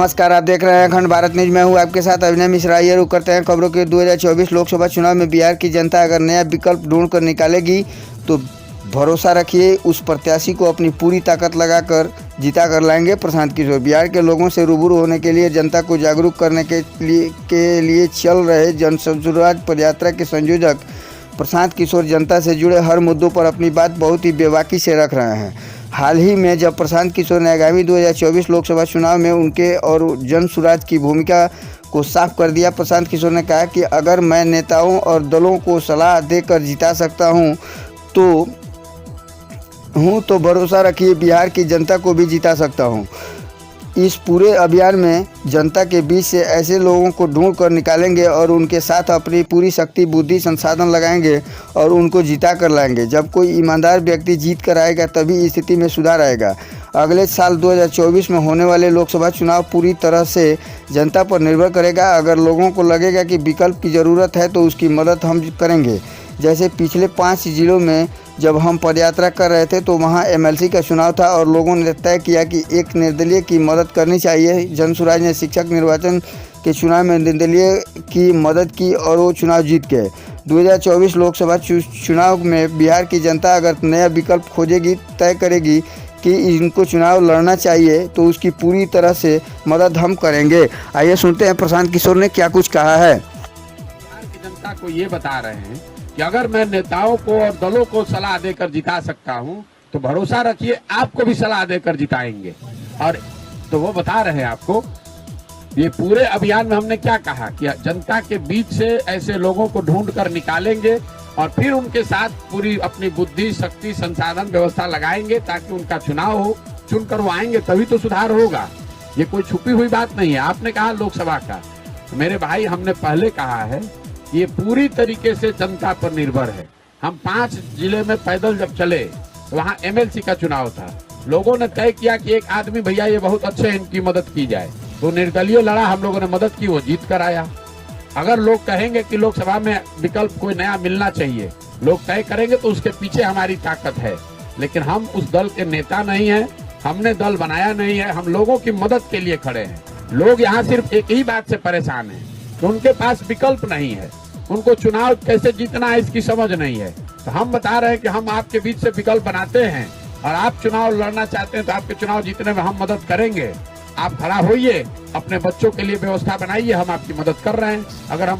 नमस्कार, आप देख रहे हैं अखंड भारत न्यूज। मैं हूं आपके साथ अभिनय मिश्रा। ये रुक करते हैं खबरों के। 2024 लोकसभा चुनाव में बिहार की जनता अगर नया विकल्प ढूंढ कर निकालेगी तो भरोसा रखिए उस प्रत्याशी को अपनी पूरी ताकत लगाकर जीता कर लाएंगे प्रशांत किशोर। बिहार के लोगों से रूबरू होने के लिए, जनता को जागरूक करने के लिए चल रहे जन स्वराज पदयात्रा के संयोजक प्रशांत किशोर जनता से जुड़े हर मुद्दों पर अपनी बात बहुत ही बेबाकी से रख रहे हैं। हाल ही में जब प्रशांत किशोर ने आगामी 2024 लोकसभा चुनाव में उनके और जन स्वराज की भूमिका को साफ कर दिया। प्रशांत किशोर ने कहा कि अगर मैं नेताओं और दलों को सलाह देकर जिता सकता हूं तो भरोसा रखिए बिहार की जनता को भी जिता सकता हूं। इस पूरे अभियान में जनता के बीच से ऐसे लोगों को ढूंढ कर निकालेंगे और उनके साथ अपनी पूरी शक्ति, बुद्धि, संसाधन लगाएंगे और उनको जिता कर लाएंगे। जब कोई ईमानदार व्यक्ति जीत कर आएगा तभी स्थिति में सुधार आएगा। अगले साल 2024 में होने वाले लोकसभा चुनाव पूरी तरह से जनता पर निर्भर करेगा। अगर लोगों को लगेगा कि विकल्प की ज़रूरत है तो उसकी मदद हम करेंगे। जैसे पिछले 5 जिलों में जब हम पदयात्रा कर रहे थे तो वहां एमएलसी का चुनाव था और लोगों ने तय किया कि एक निर्दलीय की मदद करनी चाहिए। जन स्वराज ने शिक्षक निर्वाचन के चुनाव में निर्दलीय की मदद की और वो चुनाव जीत गए। 2024 लोकसभा चुनाव में बिहार की जनता अगर नया विकल्प खोजेगी, तय करेगी कि इनको चुनाव लड़ना चाहिए तो उसकी पूरी तरह से मदद हम करेंगे। आइए सुनते हैं प्रशांत किशोर ने क्या कुछ कहा है। बिहार की जनता को ये बता रहे हैं कि अगर मैं नेताओं को और दलों को सलाह देकर जिता सकता हूं तो भरोसा रखिए आपको भी सलाह देकर जिताएंगे। और तो वो बता रहे हैं आपको, ये पूरे अभियान में हमने क्या कहा कि जनता के बीच से ऐसे लोगों को ढूंढ कर निकालेंगे और फिर उनके साथ पूरी अपनी बुद्धि, शक्ति, संसाधन, व्यवस्था लगाएंगे ताकि उनका चुनाव हो। चुनकर वो आएंगे तभी तो सुधार होगा। ये कोई छुपी हुई बात नहीं है। आपने कहा लोकसभा का, तो मेरे भाई हमने पहले कहा है ये पूरी तरीके से जनता पर निर्भर है। हम 5 जिले में पैदल जब चले तो वहाँ एमएलसी का चुनाव था। लोगों ने तय किया कि एक आदमी भैया ये बहुत अच्छे हैं, इनकी मदद की जाए, तो निर्दलीय लड़ा, हम लोगों ने मदद की, वो जीत कर आया। अगर लोग कहेंगे कि लोकसभा में विकल्प कोई नया मिलना चाहिए, लोग तय करेंगे तो उसके पीछे हमारी ताकत है। लेकिन हम उस दल के नेता नहीं है, हमने दल बनाया नहीं है, हम लोगों की मदद के लिए खड़े हैं। लोग यहाँ सिर्फ एक ही बात से परेशान है कि उनके पास विकल्प नहीं है, उनको चुनाव कैसे जीतना है इसकी समझ नहीं है। तो हम बता रहे हैं कि हम आपके बीच से विकल्प बनाते हैं और आप चुनाव लड़ना चाहते हैं तो आपके चुनाव जीतने में हम मदद करेंगे। आप खड़ा होइए, अपने बच्चों के लिए व्यवस्था बनाइए, हम आपकी मदद कर रहे हैं। अगर हम